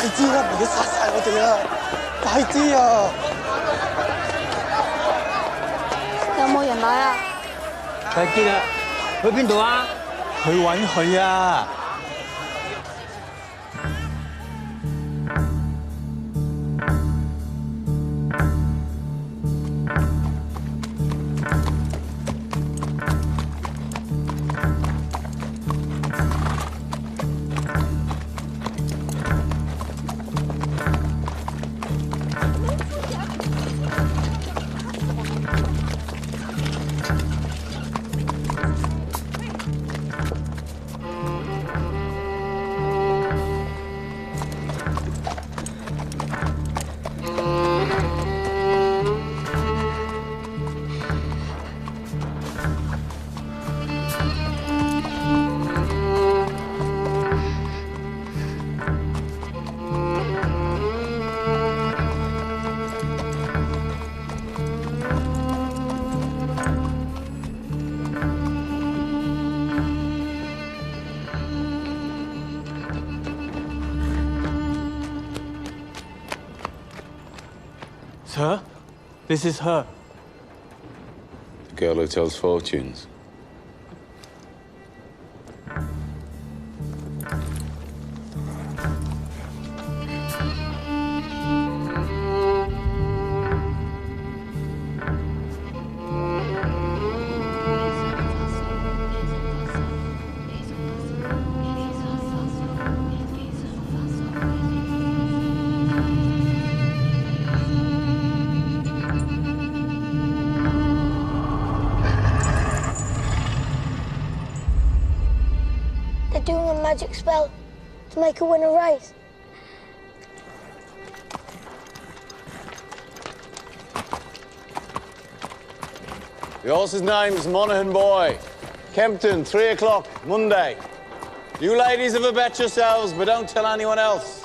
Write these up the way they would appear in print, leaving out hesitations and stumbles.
快啲啦，唔係要殺晒我哋啊！快啲啊！有冇人來啊？睇見啦，去邊度啊？去揾佢啊！Sir, this is her. The girl who tells fortunes. Doing a magic spell to make her win a race. The horse's name's Monaghan Boy. Kempton, 3 o'clock, Monday. You ladies have a bet yourselves, but don't tell anyone else.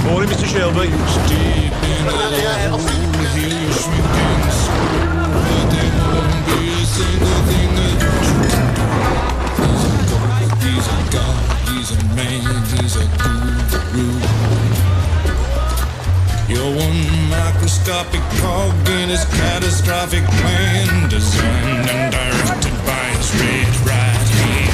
Morning, Mr. Shelby. You're one microscopic cog in his catastrophic plan, designed and directed by his red right hand.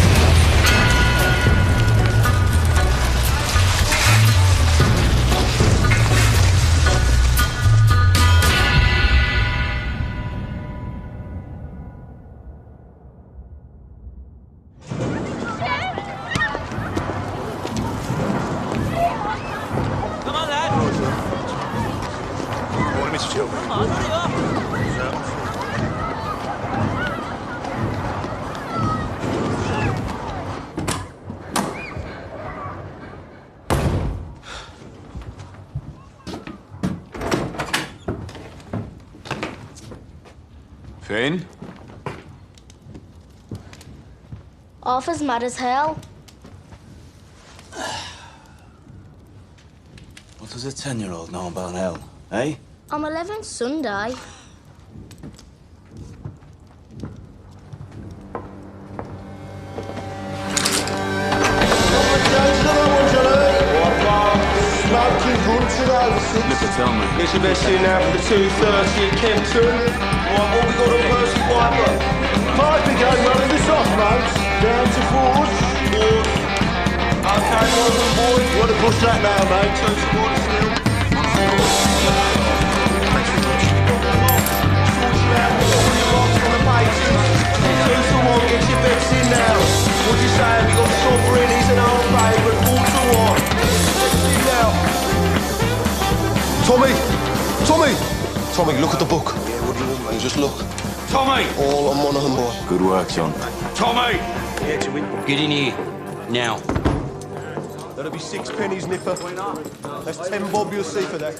Finn? Arthur's mad as hell. What does a 10-year-old know about hell, eh? I'm 11 Sunday. It's your best in now for the 2:30 at Kempton. Right, what we got on Percy Piper? Piper game running this off, mate. Down to forward. Okay, Morgan boy. You want to push that now, mate? 2 towards still. Thanks for watching. Sort you out. We've got all your marks on the bases. 2 to 1, get your bets in now. What do you say? We got sovereignities and our favourite. 4 to 1. Bets in now. Tommy! Tommy! Tommy, look at the book. Yeah, what do you want, mate? Just look. Tommy! All on Monaghan, boy. Good work, John. Tommy! Get in here, now. That'll be 6 pennies, Nipper. That's 10 bob you'll see for that.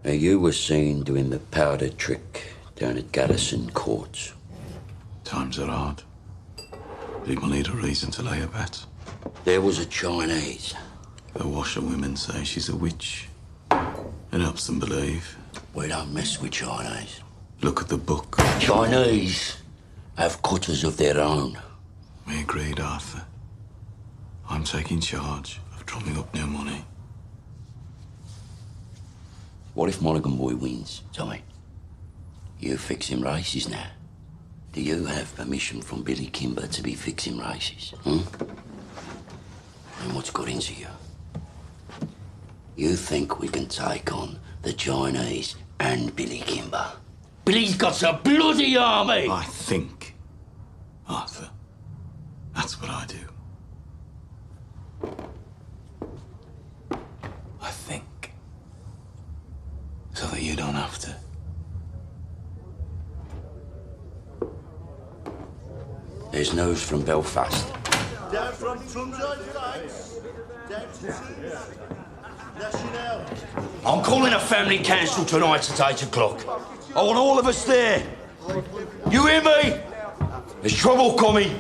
Now, you were seen doing the powder trick down at Garrison Courts. Times are hard. People need a reason to lay a bet. There was a Chinese. The washerwomen say she's a witch. It helps them believe. We don't mess with Chinese. Look at the book. Chinese have cutters of their own. We agreed, Arthur. I'm taking charge of drumming up new money. What if Monaghan boy wins, Tommy? You fixing races now. Do you have permission from Billy Kimber to be fixing races? And what's got into you? You think we can take on the Chinese and Billy Kimber? Billy's got a bloody army! I think, Arthur. That's what I do. I think. So that you don't have to. There's news from Belfast. Down from Trumside Flights. Down to National. I'm calling a family council tonight at 8 o'clock. I want all of us there. You hear me? There's trouble coming.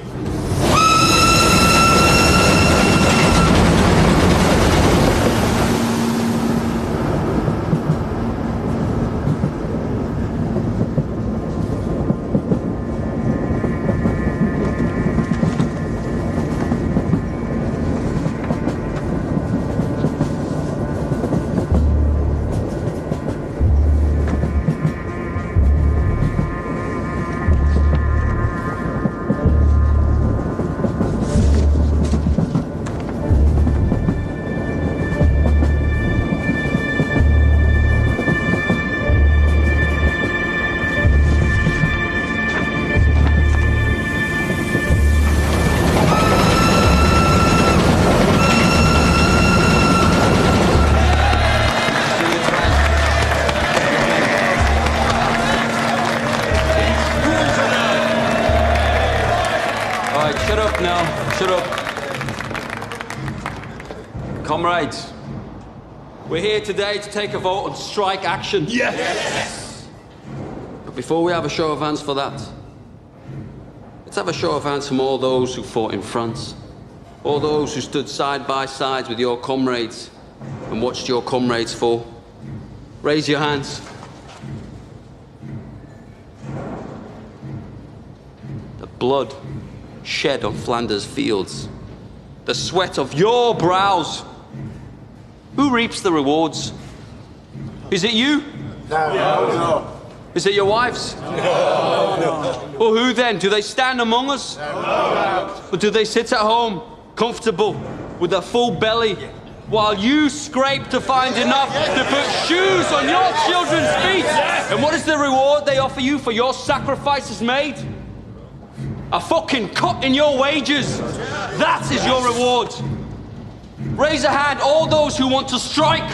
Comrades, we're here today to take a vote on strike action. Yes! But before we have a show of hands for that, let's have a show of hands from all those who fought in France, all those who stood side by side with your comrades and watched your comrades fall. Raise your hands. The blood shed on Flanders fields, the sweat of your brows. Who reaps the rewards? Is it you? No. Is it your wives? No. Well, who then? Do they stand among us? No. Or do they sit at home, comfortable, with a full belly, while you scrape to find enough to put shoes on your children's feet? And what is the reward they offer you for your sacrifices made? A fucking cut in your wages. That is your reward. Raise a hand, all those who want to strike.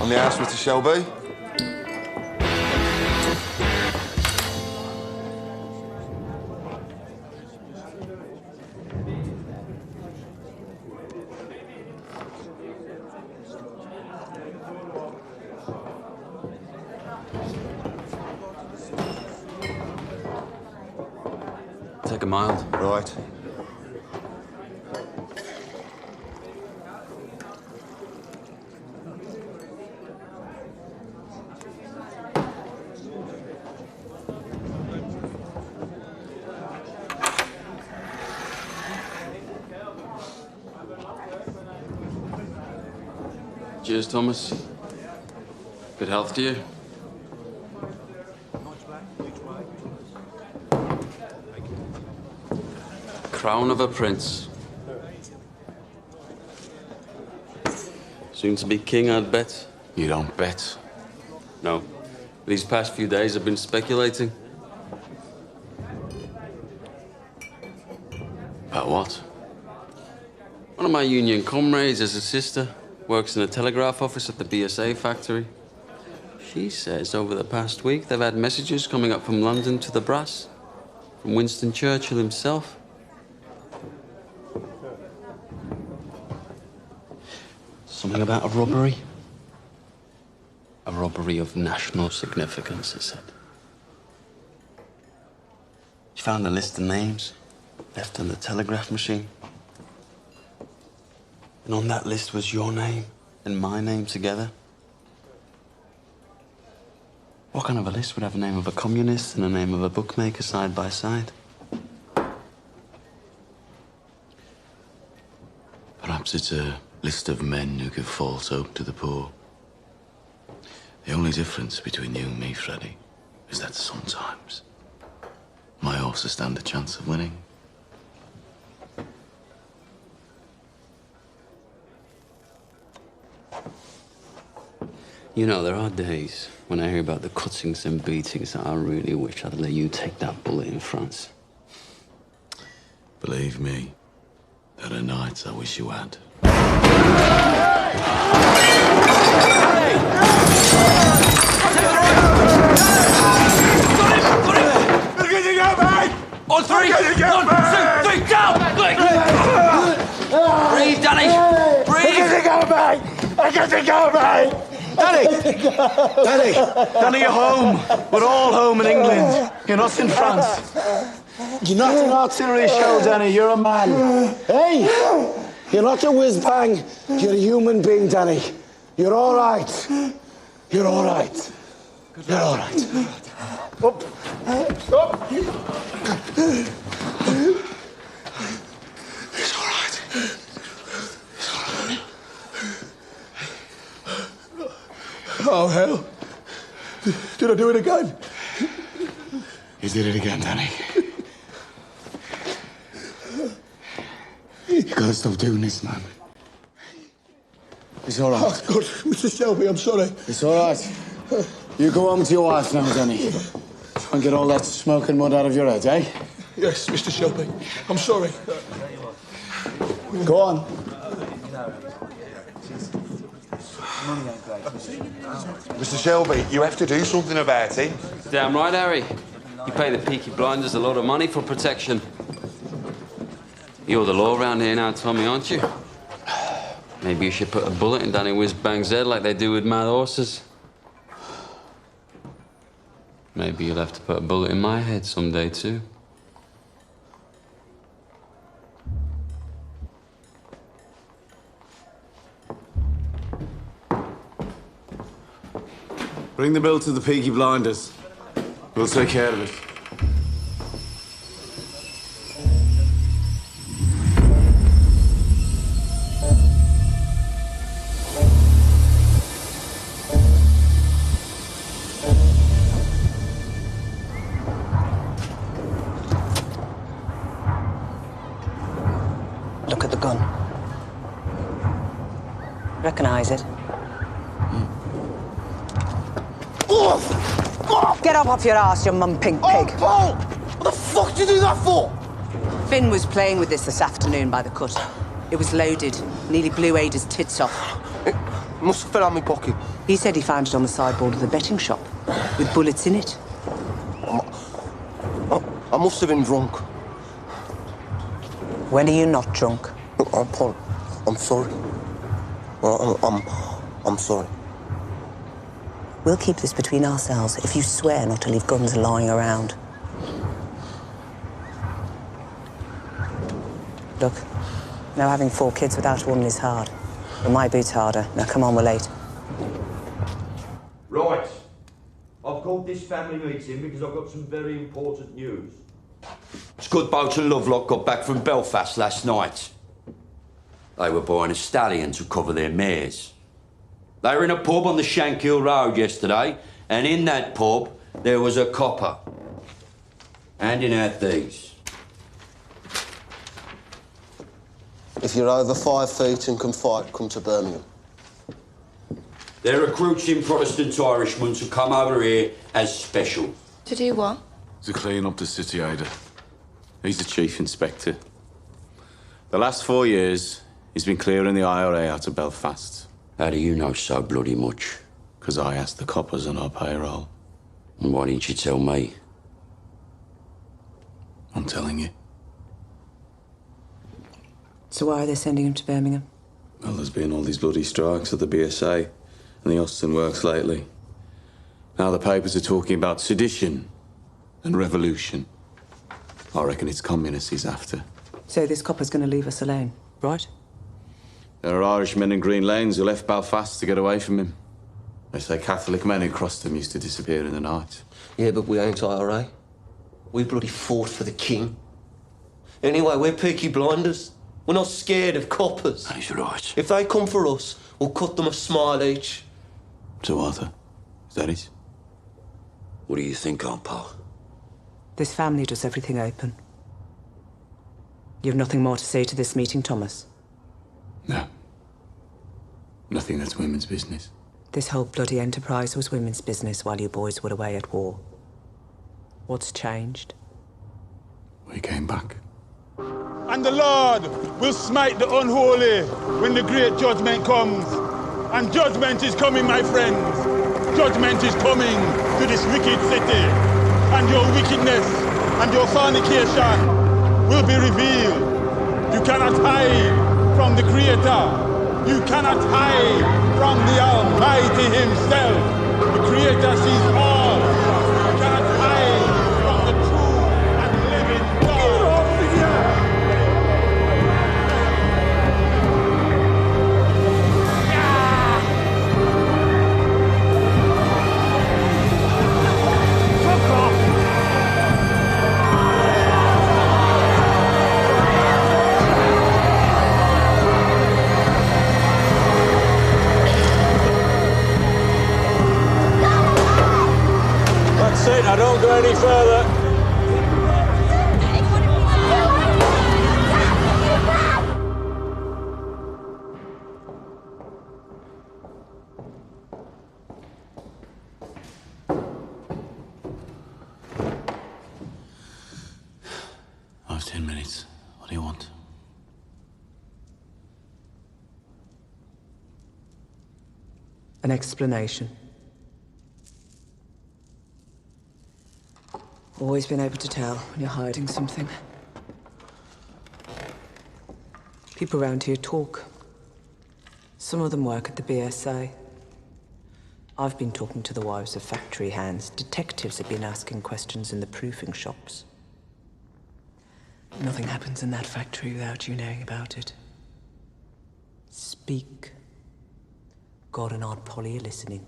On the house, Mr. Shelby? Take a mild. Right. Cheers, Thomas. Good health to you. Crown of a prince. Soon to be king, I'd bet. You don't bet. No. These past few days I've been speculating. About what? One of my union comrades has a sister, works in a telegraph office at the BSA factory. She says over the past week they've had messages coming up from London to the brass, from Winston Churchill himself. Something about a robbery. A robbery of national significance, it said. She found a list of names left on the telegraph machine. And on that list was your name and my name together. What kind of a list would have the name of a communist and the name of a bookmaker side by side? Perhaps it's a list of men who give false hope to the poor. The only difference between you and me, Freddie, is that sometimes my horses stand a chance of winning. You know, there are days when I hear about the cuttings and beatings that I really wish I'd let you take that bullet in France. Believe me, there are nights I wish you had. On three! 1, 2, 3, go! Breathe, Danny! Breathe! I got to go, mate! Danny, you're home. We're all home in England. You're not in France. You're not an artillery show, Danny. You're a man. Hey! You're not a whiz-bang. You're a human being, Danny. You're all right. You're all right. You're all right. Up. Up. It's all right. It's all right. Oh, hell. Did I do it again? You did it again, Danny. You gotta stop doing this, man. It's all right. Oh, God, Mr. Shelby, I'm sorry. It's all right. You go home to your wife now, Danny. Try and get all that smoke and mud out of your head, eh? Yes, Mr. Shelby. I'm sorry. Go on. Mr. Shelby, you have to do something about it. Damn right, Harry. You pay the Peaky Blinders a lot of money for protection. You're the law around here now, Tommy, aren't you? Maybe you should put a bullet in Danny Whiz-Bang's head like they do with mad horses. Maybe you'll have to put a bullet in my head someday, too. Bring the bill to the Peaky Blinders. We'll take care of it. Look at the gun. Recognize it? Get up off your ass, you mum pink pig. Oh, Paul! What the fuck did you do that for? Finn was playing with this afternoon by the cut. It was loaded. Nearly blew Ada's tits off. It must have fell out my pocket. He said he found it on the sideboard of the betting shop, with bullets in it. I must have been drunk. When are you not drunk? I'm sorry. I'm sorry. We'll keep this between ourselves if you swear not to leave guns lying around. Look, now having 4 kids without a woman is hard. But my boot's harder. Now come on, we're late. Right. I've called this family meeting because I've got some very important news. Scudboat and Lovelock got back from Belfast last night. They were buying a stallion to cover their mares. They were in a pub on the Shankill Road yesterday, and in that pub there was a copper handing out these. If you're over 5 feet and can fight, come to Birmingham. They're recruiting Protestant Irishmen to come over here as special. To do what? To clean up the city, Ada. He's the chief inspector. The last 4 years, he's been clearing the IRA out of Belfast. How do you know so bloody much? Because I asked the coppers on our payroll. And why didn't you tell me? I'm telling you. So why are they sending him to Birmingham? Well, there's been all these bloody strikes at the BSA and the Austin Works lately. Now the papers are talking about sedition and revolution. I reckon it's communists he's after. So this copper's going to leave us alone, right? There are Irishmen in Green Lanes who left Belfast to get away from him. They say Catholic men who crossed him used to disappear in the night. Yeah, but we ain't IRA. We bloody fought for the king. Anyway, we're Peaky Blinders. We're not scared of coppers. He's right. If they come for us, we'll cut them a smile each. So, Arthur, is that it? What do you think, Aunt Pal? This family does everything open. You have nothing more to say to this meeting, Thomas? No. Nothing that's women's business. This whole bloody enterprise was women's business while you boys were away at war. What's changed? We came back. And the Lord will smite the unholy when the great judgment comes. And judgment is coming, my friends. Judgment is coming to this wicked city. And your wickedness and your fornication will be revealed. You cannot hide from the Creator. You cannot hide from the Almighty Himself. The Creator sees all. You cannot hide from the true and living God. That's it, I don't go any further. I have 10 minutes. What do you want? An explanation. Always been able to tell when you're hiding something. People around here talk. Some of them work at the BSA. I've been talking to the wives of factory hands. Detectives have been asking questions in the proofing shops. Nothing happens in that factory without you knowing about it. Speak. God and Aunt Polly are listening.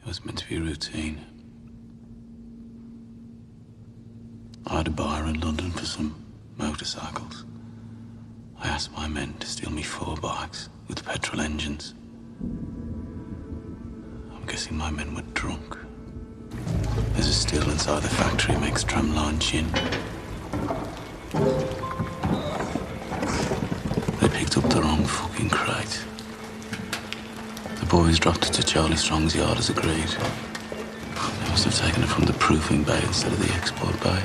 It was meant to be routine. I had a buyer in London for some motorcycles. I asked my men to steal me 4 bikes with petrol engines. I'm guessing my men were drunk. There's a still inside the factory makes tramline gin. They picked up the wrong fucking crate. The boys dropped it to Charlie Strong's yard as agreed. Must have taken it from the proofing bay instead of the export bay.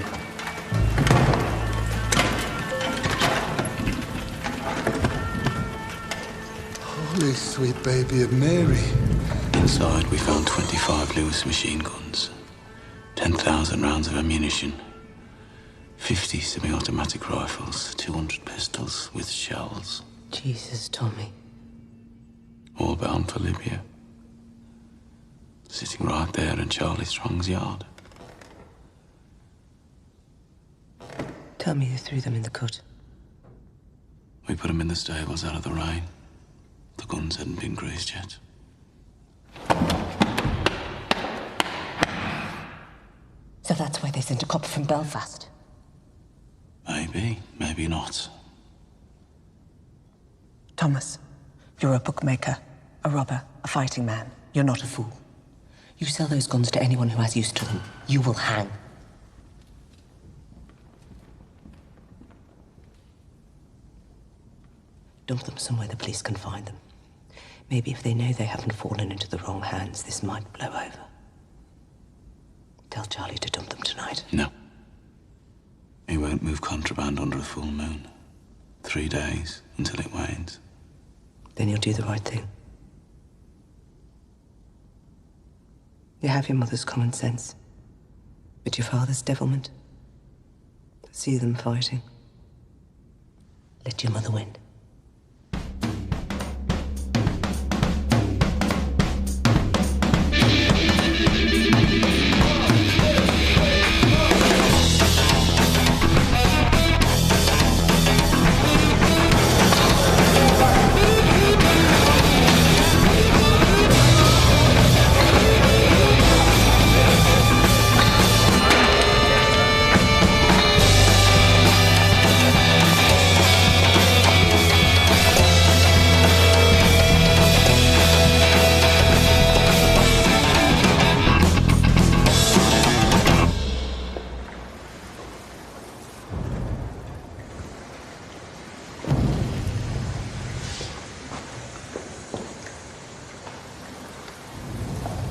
Holy sweet baby of Mary. Inside, we found 25 Lewis machine guns, 10,000 rounds of ammunition, 50 semi-automatic rifles, 200 pistols with shells. Jesus, Tommy. All bound for Libya. Sitting right there in Charlie Strong's yard. Tell me who threw them in the cut. We put them in the stables out of the rain. The guns hadn't been greased yet. So that's why they sent a copper from Belfast. Maybe, maybe not. Thomas, you're a bookmaker, a robber, a fighting man. You're not a fool. You sell those guns to anyone who has use to them, you will hang. Dump them somewhere the police can find them. Maybe if they know they haven't fallen into the wrong hands, this might blow over. Tell Charlie to dump them tonight. No. He won't move contraband under a full moon. 3 days until it wanes. Then you'll do the right thing. You have your mother's common sense, but your father's devilment. See them fighting. Let your mother win.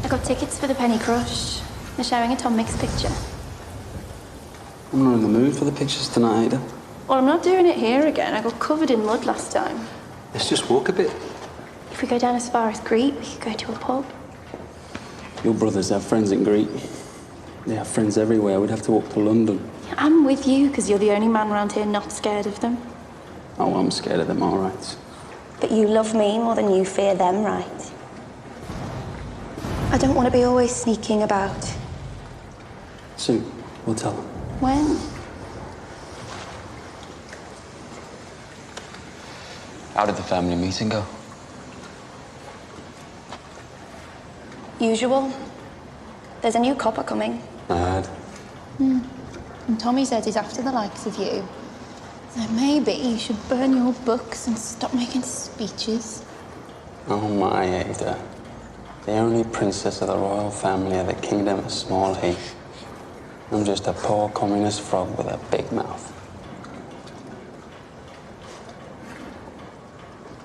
I got tickets for the Penny Crush. They're showing a Tom Mix picture. I'm not in the mood for the pictures tonight, Ada. Well, I'm not doing it here again. I got covered in mud last time. Let's just walk a bit. If we go down as far as Greet, we could go to a pub. Your brothers have friends in Greek. They have friends everywhere. We'd have to walk to London. I'm with you, because you're the only man around here not scared of them. Oh, I'm scared of them, all right. But you love me more than you fear them, right? I don't want to be always sneaking about. Soon, we'll tell them. When? How did the family meeting go? Usual. There's a new copper coming. I heard. And Tommy says he's after the likes of you. So maybe you should burn your books and stop making speeches. Oh, my Ada. The only princess of the royal family of the kingdom of Small Heath. I'm just a poor communist frog with a big mouth.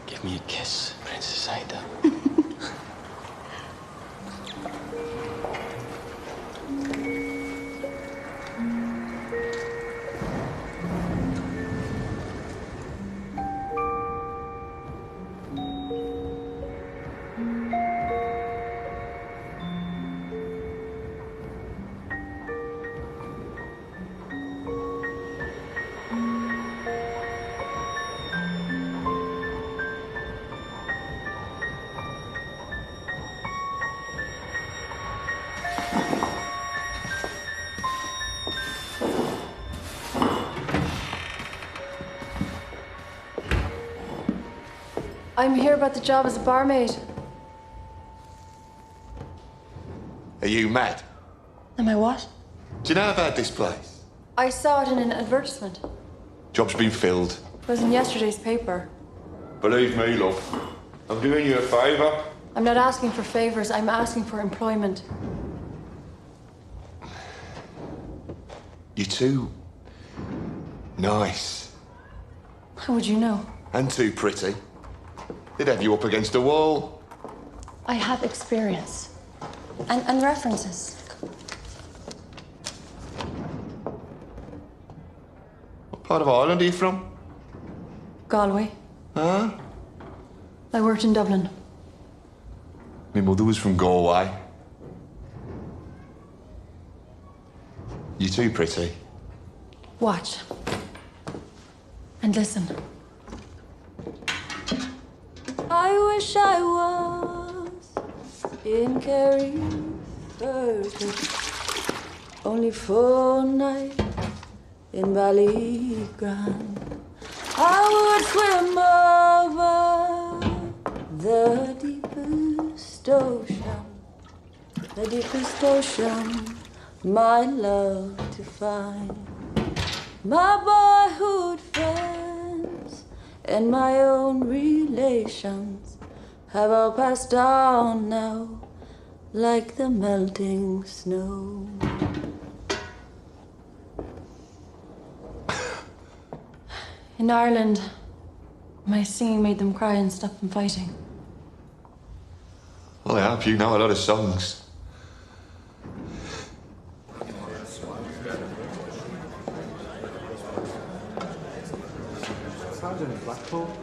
Give me a kiss, Princess Ada. I'm here about the job as a barmaid. Are you mad? Am I what? Do you know about this place? I saw it in an advertisement. Job's been filled. It was in yesterday's paper. Believe me, love. I'm doing you a favour. I'm not asking for favors, I'm asking for employment. You're too nice. How would you know? And too pretty. They'd have you up against a wall. I have experience. And references. part of Ireland are you from? Galway. Huh? I worked in Dublin. My mother was from Galway. You too pretty. Watch. And listen. I wish I was in Kerry, only for a night in Ballygrand. I would swim over the deepest ocean, my love to find. My boyhood friends and my own relations have all passed on now, like the melting snow. In Ireland, my singing made them cry and stop them fighting. Well, I hope you know a lot of songs. Sergeant Blackpool.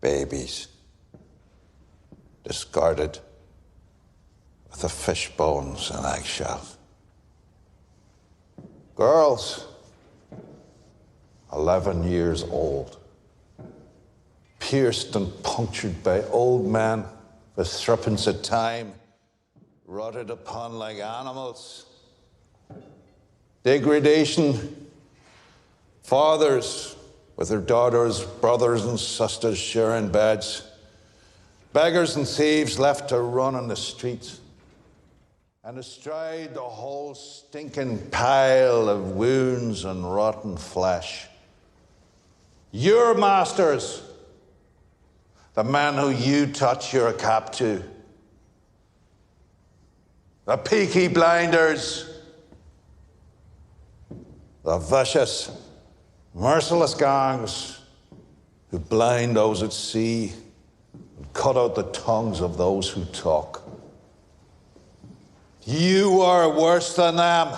Babies, discarded with the fish bones and eggshells. Girls, 11 years old, pierced and punctured by old men with threepence of time, rotted upon like animals. Degradation, fathers with their daughters, brothers and sisters sharing beds. Beggars and thieves left to run on the streets. And astride the whole stinking pile of wounds and rotten flesh. Your masters, the men who you touch your cap to. The Peaky Blinders. The vicious, merciless gangs who blind those at sea and cut out the tongues of those who talk. You are worse than them.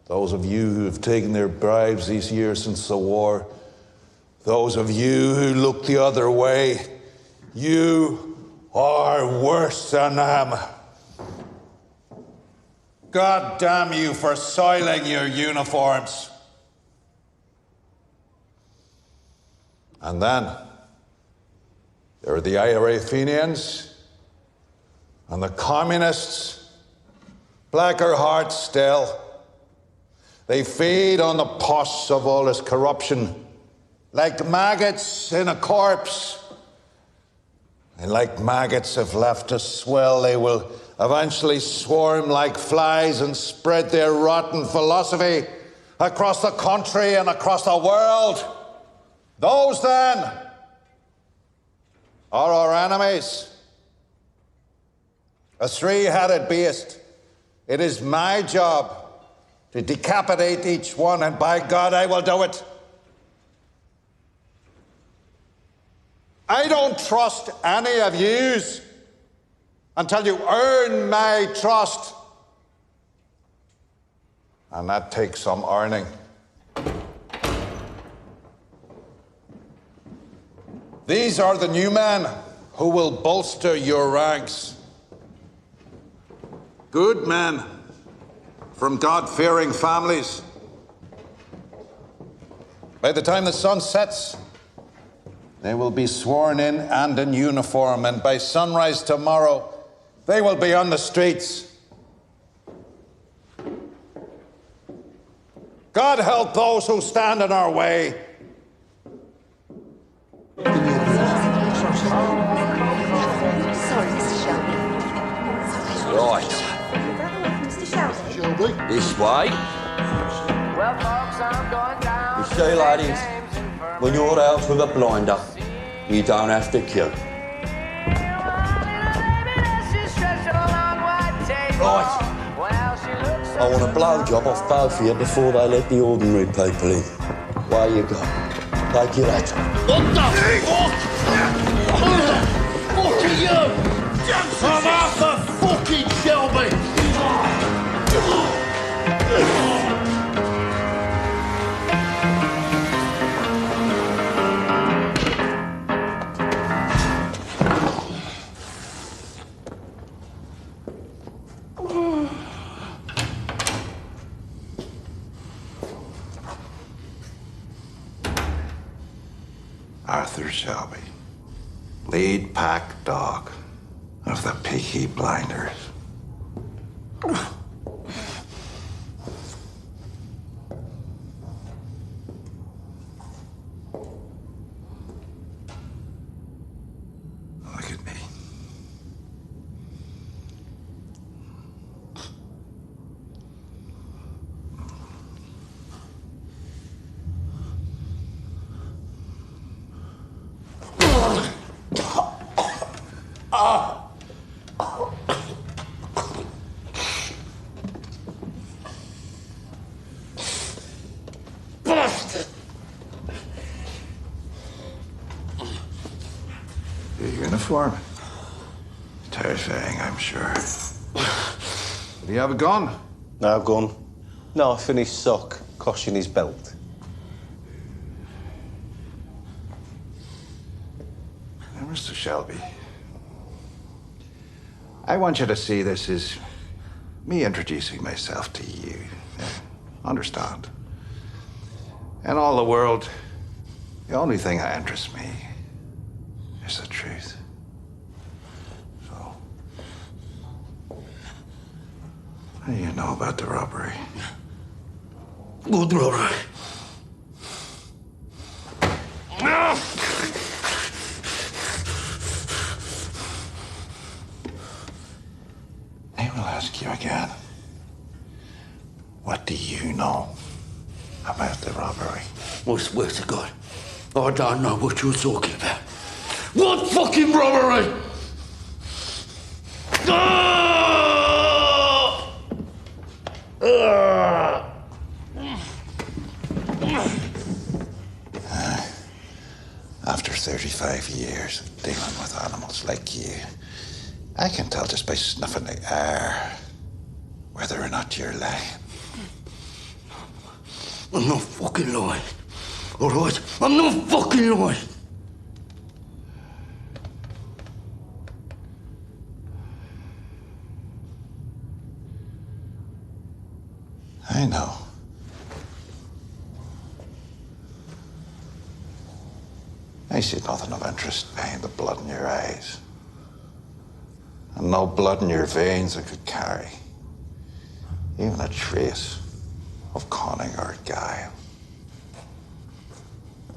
Those of you who have taken their bribes these years since the war, those of you who look the other way, you are worse than them. God damn you for soiling your uniforms. And then there are the IRA Fenians and the communists, blacker hearts still. They feed on the pus of all this corruption like maggots in a corpse. And like maggots, if left to swell, they will eventually swarm like flies and spread their rotten philosophy across the country and across the world. Those, then, are our enemies. A three-headed beast. It is my job to decapitate each one, and by God, I will do it. I don't trust any of yous until you earn my trust. And that takes some earning. These are the new men who will bolster your ranks. Good men from God-fearing families. By the time the sun sets, they will be sworn in and in uniform, and by sunrise tomorrow, they will be on the streets. God help those who stand in our way. Sorry, Mr. Shelby. Right. Mr. Shelby. This way. You see, ladies, when you're out with a blinder, you don't have to kill. Right. I want a blowjob off both of you before they let the ordinary people in. Where you go? Take your hat. What the fuck? Who the fuck are you? I'm Arthur fucking Shelby! Arthur Shelby, lead pack dog of the Peaky Blinders. Look at me. Your uniform. Terrifying, I'm sure. Do you have a gun? No gun. No finished sock, cosh in his belt. Now, Mr. Shelby, I want you to see this as me introducing myself to you. Understand? In all the world, the only thing that interests me is the truth. So, what do you know about the robbery? What robbery? I will ask you again. What do you know about the robbery? I swear to God, I don't know what you're talking about. What fucking robbery? After 35 years of dealing with animals like you, I can tell just by sniffing the air whether or not you're lying. I'm not fucking lying. All right? I'm not fucking lying. I know. I see nothing of interest behind the blood in your eyes. And no blood in your veins that could carry even a trace of cunning or guile.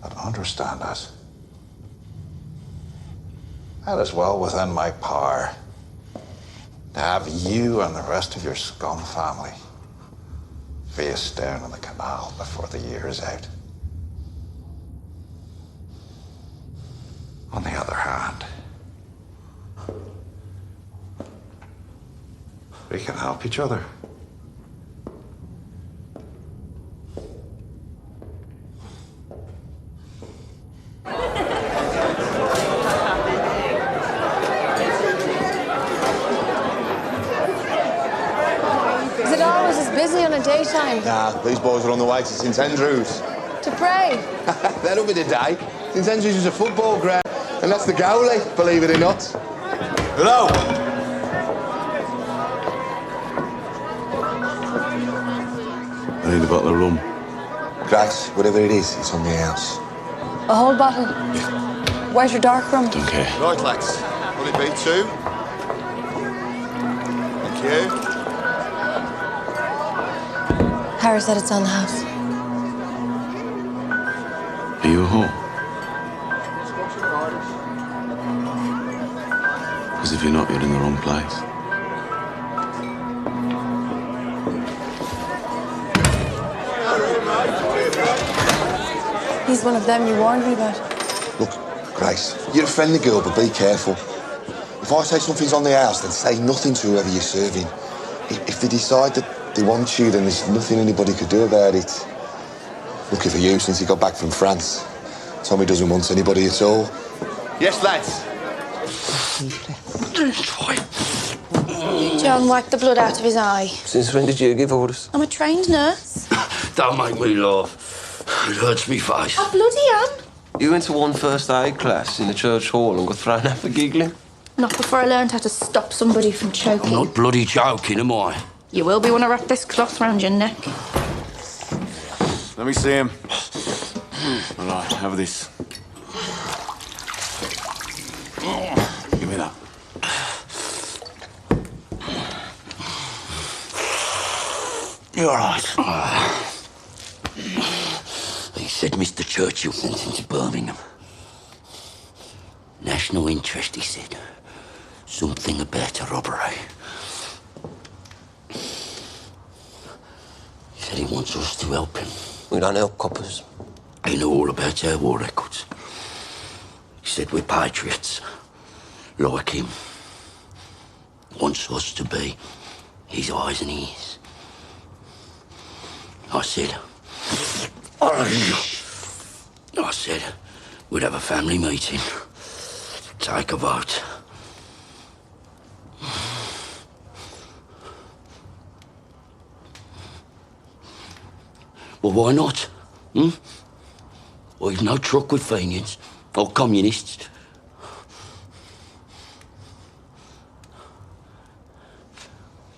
But understand this. That is well within my power to have you and the rest of your scum family face down in the canal before the year is out. On the other hand, we can help each other. Is it always as busy on a daytime? Nah, these boys are on the way to St Andrews. To pray? That'll be the day. St Andrews is a football ground, and that's the goalie, believe it or not. Hello. I need a bottle of rum. Grace, whatever it is, it's on the house. A whole bottle? White or dark rum? Don't care. Right, lads. Will it be 2? Thank you. Harry said it's on the house. Are you at home? Because if you're not, you're in the wrong place. He's one of them you warned me about. Look, Grace, you're a friendly girl, but be careful. If I say something's on the house, then say nothing to whoever you're serving. If they decide that they want you, then there's nothing anybody could do about it. Lucky for you, since he got back from France. Tommy doesn't want anybody at all. Yes, lads. John wiped the blood out of his eye. Since when did you give orders? I'm a trained nurse. Don't make me laugh. It hurts me face. I bloody am. You went to one first aid class in the church hall and got thrown out for giggling? Not before I learned how to stop somebody from choking. I'm not bloody joking, am I? You will be when I wrap this cloth round your neck. Let me see him. All right, have this. Give me that. You're all right. He said Mr. Churchill sent him to Birmingham. National interest, he said. Something about a robbery. He said he wants us to help him. We don't help coppers. He knew all about our war records. He said we're patriots, like him. Wants us to be his eyes and ears. I said we'd have a family meeting, take a vote. Well, why not? Well, you've no truck with Fenians or communists.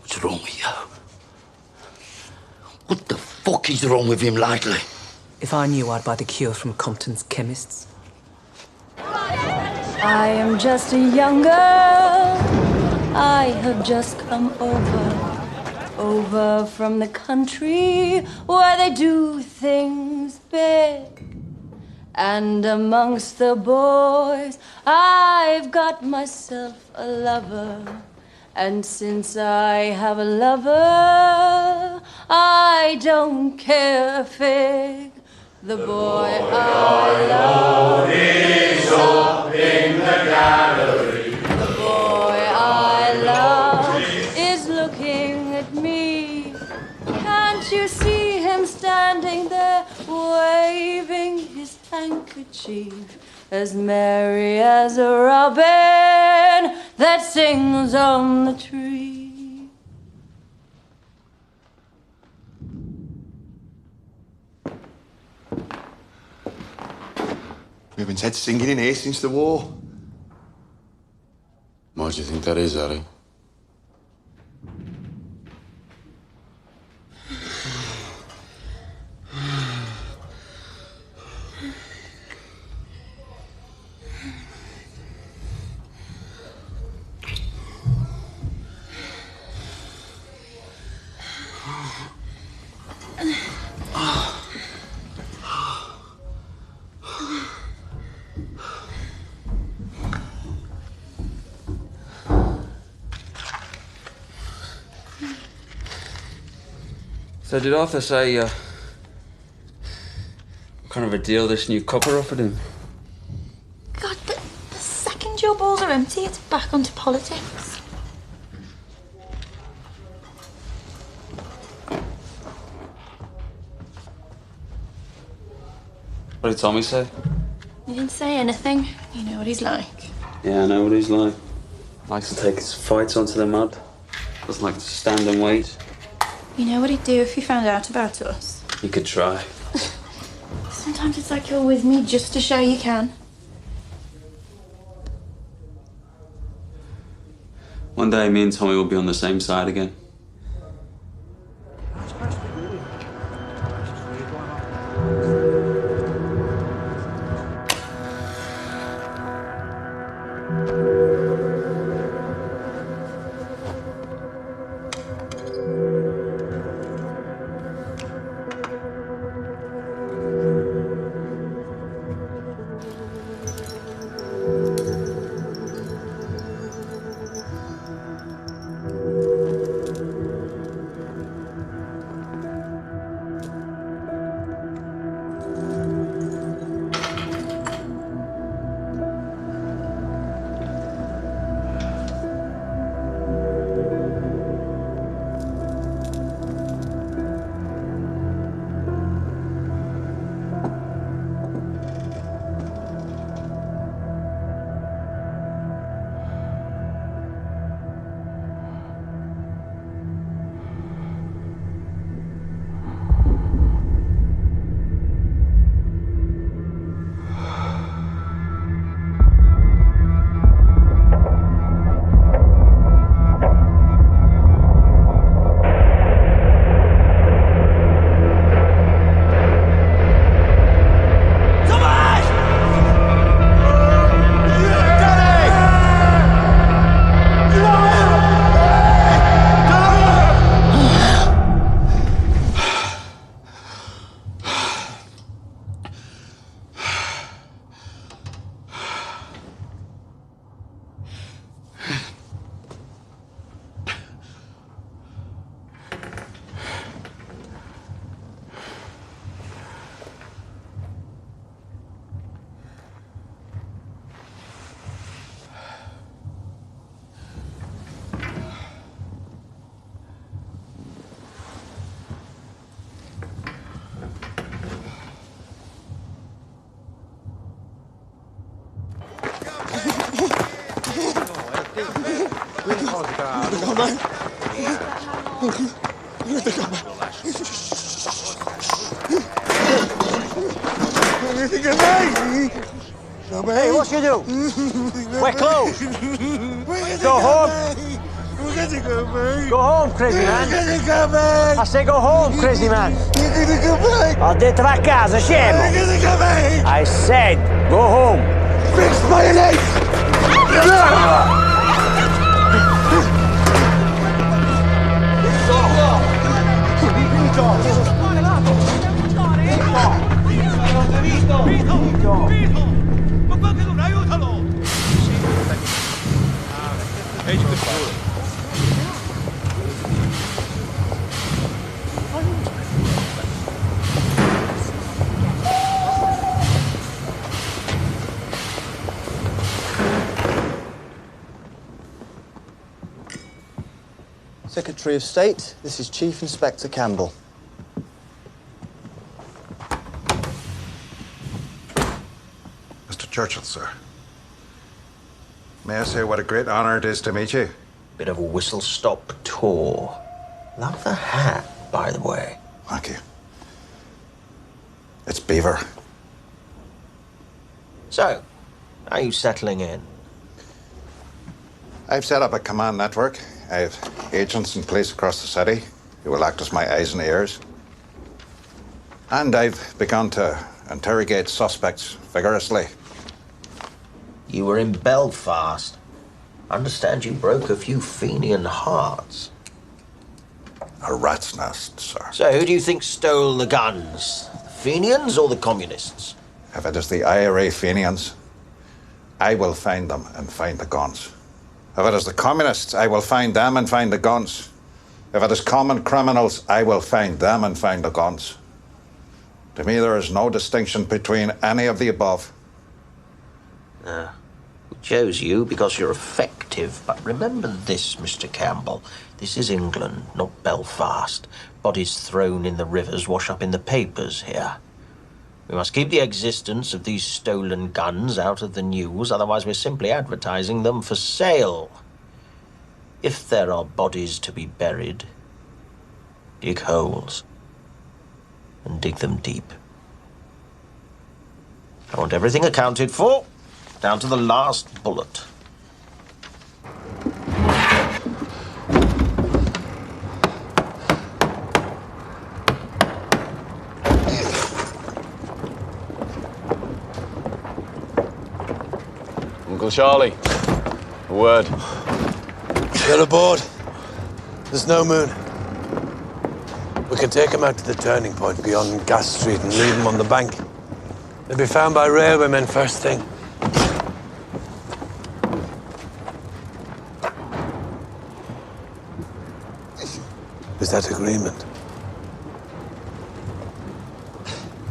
What's wrong with you? What the fuck is wrong with him lately? If I knew, I'd buy the cure from Compton's chemists. I am just a young girl. I have just come over from the country where they do things big. And amongst the boys, I've got myself a lover. And since I have a lover, I don't care a fig. The boy I love is up in the gallery. The boy I love is looking at me. Can't you see him standing there, waving his handkerchief, as merry as a robin that sings on the tree? We haven't had singing in here since the war. Why do you think that is, Harry? So did Arthur say, what kind of a deal this new copper offered him? God, the second your balls are empty, it's back onto politics. What did Tommy say? He didn't say anything. You know what he's like. Yeah, I know what he's like. Likes to take his fights onto the mud. Doesn't like to stand and wait. You know what he'd do if he found out about us? He could try. Sometimes it's like you're with me just to show you can. One day me and Tommy will be on the same side again. Hey, what you do? We're closed. Go home. Go home, crazy man. I say go home, crazy man. Ho detto va a casa, scemo. I said go home. Fix my legs! Secretary of State, this is Chief Inspector Campbell. Mr. Churchill, sir. May I say what a great honor it is to meet you? Bit of a whistle-stop tour. Love the hat, by the way. Thank you. It's Beaver. So, how are you settling in? I've set up a command network. I have agents in place across the city who will act as my eyes and ears. And I've begun to interrogate suspects vigorously. You were in Belfast. I understand you broke a few Fenian hearts. A rat's nest, sir. So who do you think stole the guns? The Fenians or the communists? If it is the IRA Fenians, I will find them and find the guns. If it is the communists, I will find them and find the guns. If it is common criminals, I will find them and find the guns. To me, there is no distinction between any of the above. We chose you because you're effective, but remember this, Mr. Campbell. This is England, not Belfast. Bodies thrown in the rivers wash up in the papers here. We must keep the existence of these stolen guns out of the news, otherwise we're simply advertising them for sale. If there are bodies to be buried, dig holes and dig them deep. I want everything accounted for, down to the last bullet. Uncle Charlie, a word. Get aboard. There's no moon. We can take them out to the turning point beyond Gas Street and leave them on the bank. They'll be found by railwaymen first thing. Is that agreement?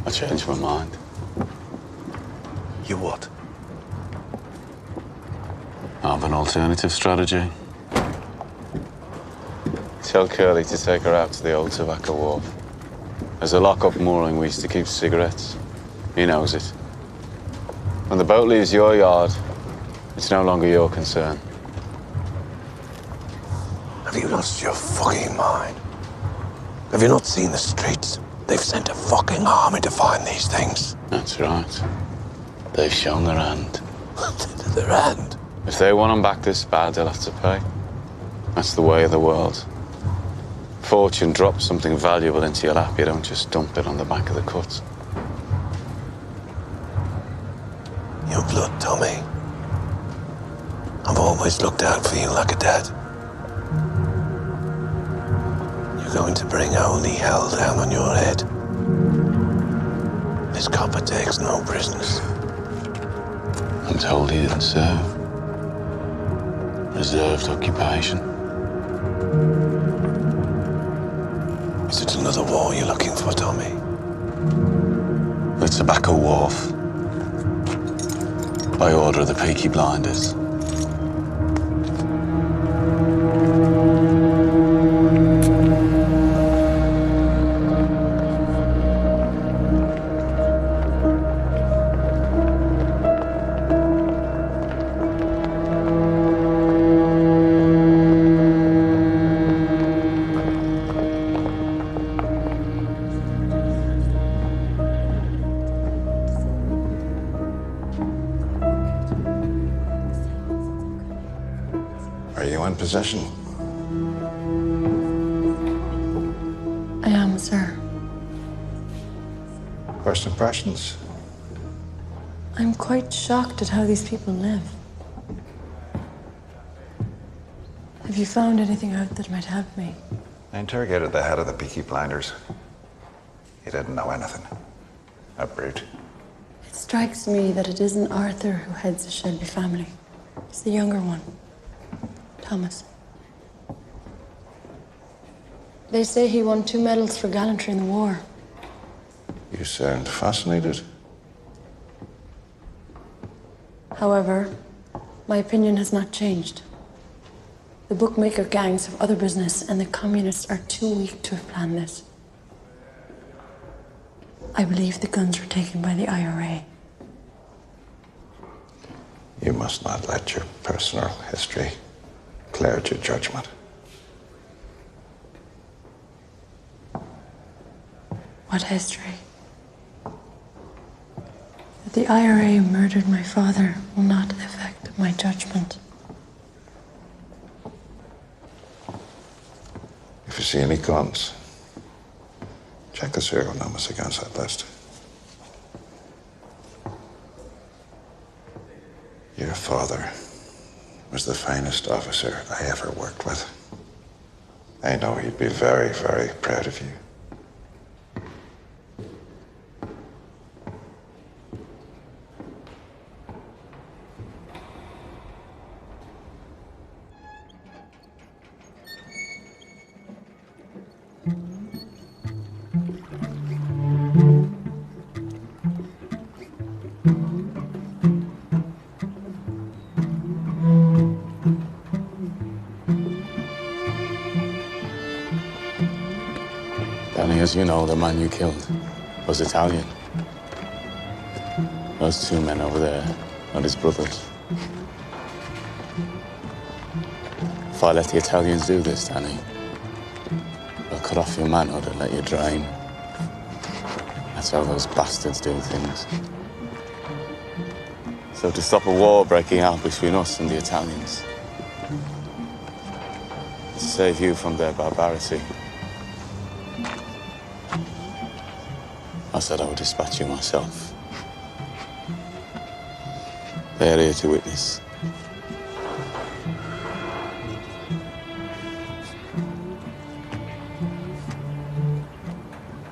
I changed my mind. You what? I have an alternative strategy. Tell Curly to take her out to the old tobacco wharf. There's a lock-up mooring we used to keep cigarettes. He knows it. When the boat leaves your yard, it's no longer your concern. Have you lost your fucking mind? Have you not seen the streets? They've sent a fucking army to find these things. That's right. They've shown their hand. Their hand? If they want them back this bad, they'll have to pay. That's the way of the world. Fortune drops something valuable into your lap, you don't just dump it on the back of the cut. Your blood, Tommy. I've always looked out for you like a dad. You're going to bring holy hell down on your head. This copper takes no prisoners. I'm told he didn't serve. Reserved occupation. Is it another war you're looking for, Tommy? The Tobacco Wharf. By order of the Peaky Blinders. Are you in possession? I am, sir. First impressions? I'm quite shocked at how these people live. Have you found anything out that might help me? I interrogated the head of the Peaky Blinders. He didn't know anything. A brute. It strikes me that it isn't Arthur who heads the Shelby family. It's the younger one, Thomas. They say he won 2 medals for gallantry in the war. You sound fascinated. However, my opinion has not changed. The bookmaker gangs have other business, and the communists are too weak to have planned this. I believe the guns were taken by the IRA. You must not let your personal history cloud your judgment. What history? That the IRA murdered my father will not affect my judgment. If you see any guns, check the serial numbers against that list. Your father was the finest officer I ever worked with. I know he'd be very, very proud of you. Danny, as you know, the man you killed was Italian. Those 2 men over there are his brothers. If I let the Italians do this, Danny, they'll cut off your manhood and let you drain. That's how those bastards do things. So to stop a war breaking out between us and the Italians, to save you from their barbarity, I said I would dispatch you myself. They're here to witness.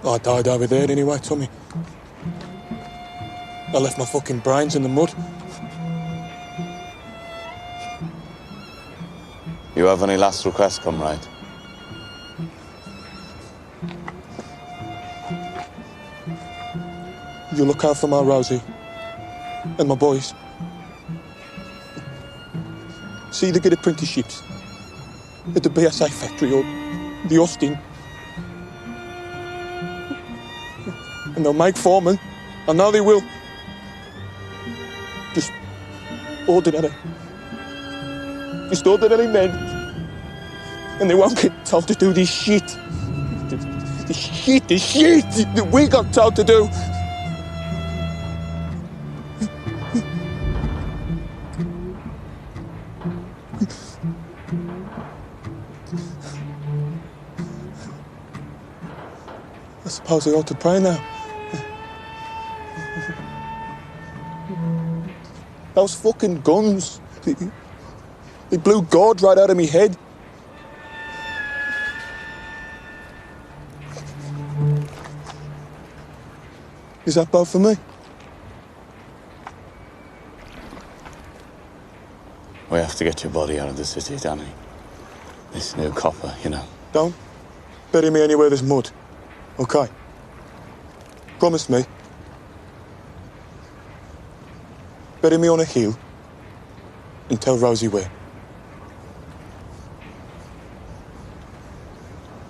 I died over there anyway, Tommy. I left my fucking brains in the mud. You have any last requests, comrade? You look out for my Rosie and my boys. See they get apprenticeships at the BSA factory or the Austin. And they'll make foremen. I know they will. Just ordinary. Just ordinary men. And they won't get told to do this shit. The shit that we got told to do. I suppose I ought to pray now. Those fucking guns, they blew God right out of me head. Is that bad for me? We have to get your body out of the city, Danny. This new copper, you know. Don't bury me anywhere there's mud, okay? Promise me. Bury me on a hill and tell Rosie where.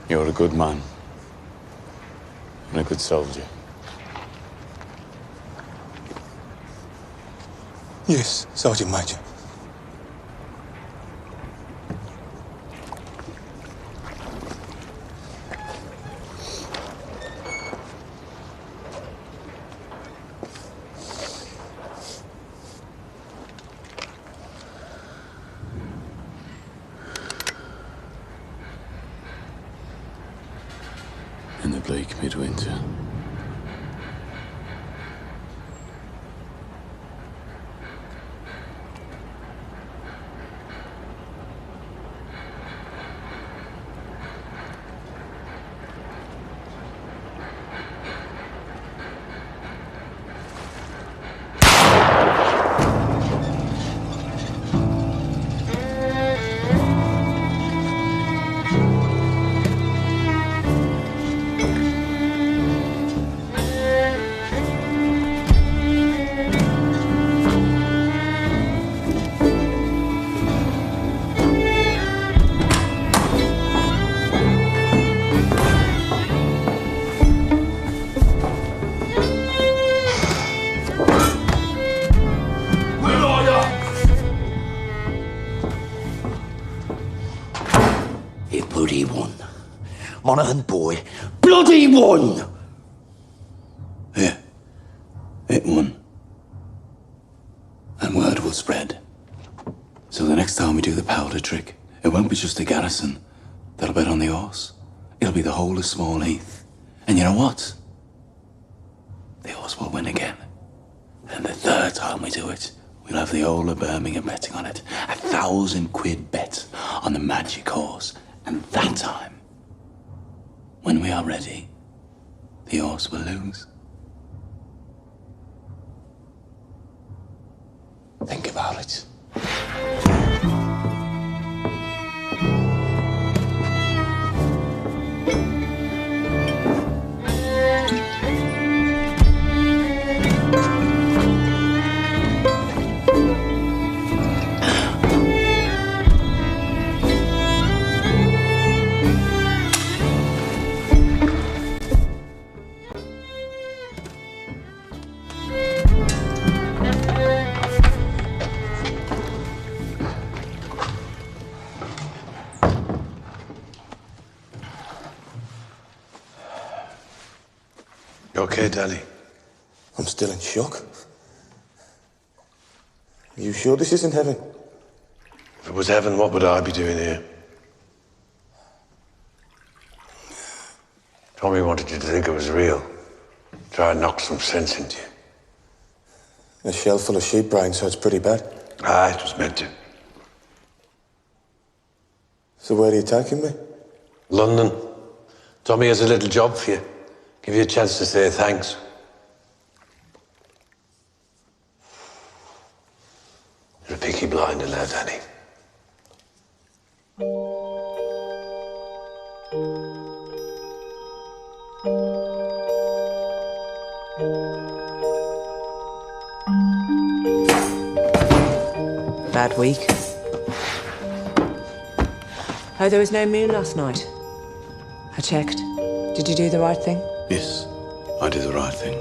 You're a good man and a good soldier. Yes, Sergeant Major. in the bleak midwinter. Bloody one. Monaghan boy. Bloody one! Yeah. It won. And word will spread. So the next time we do the powder trick, it won't be just the garrison that'll bet on the horse. It'll be the whole of Small Heath. And you know what? The horse will win again. And the third time we do it, we'll have the whole of Birmingham betting on it. 1,000 quid bet on the magic horse. And that time, when we are ready, the horse will lose. Think about it. You okay, Danny? I'm still in shock. Are you sure this isn't heaven? If it was heaven, what would I be doing here? Tommy wanted you to think it was real. Try and knock some sense into you. A shell full of sheep brains, so it's pretty bad. Ah, it was meant to. So where are you taking me? London. Tommy has a little job for you. Give you a chance to say thanks. You're a Peaky Blinder now, Danny. Bad week. Oh, there was no moon last night. I checked. Did you do the right thing? Yes, I did the right thing.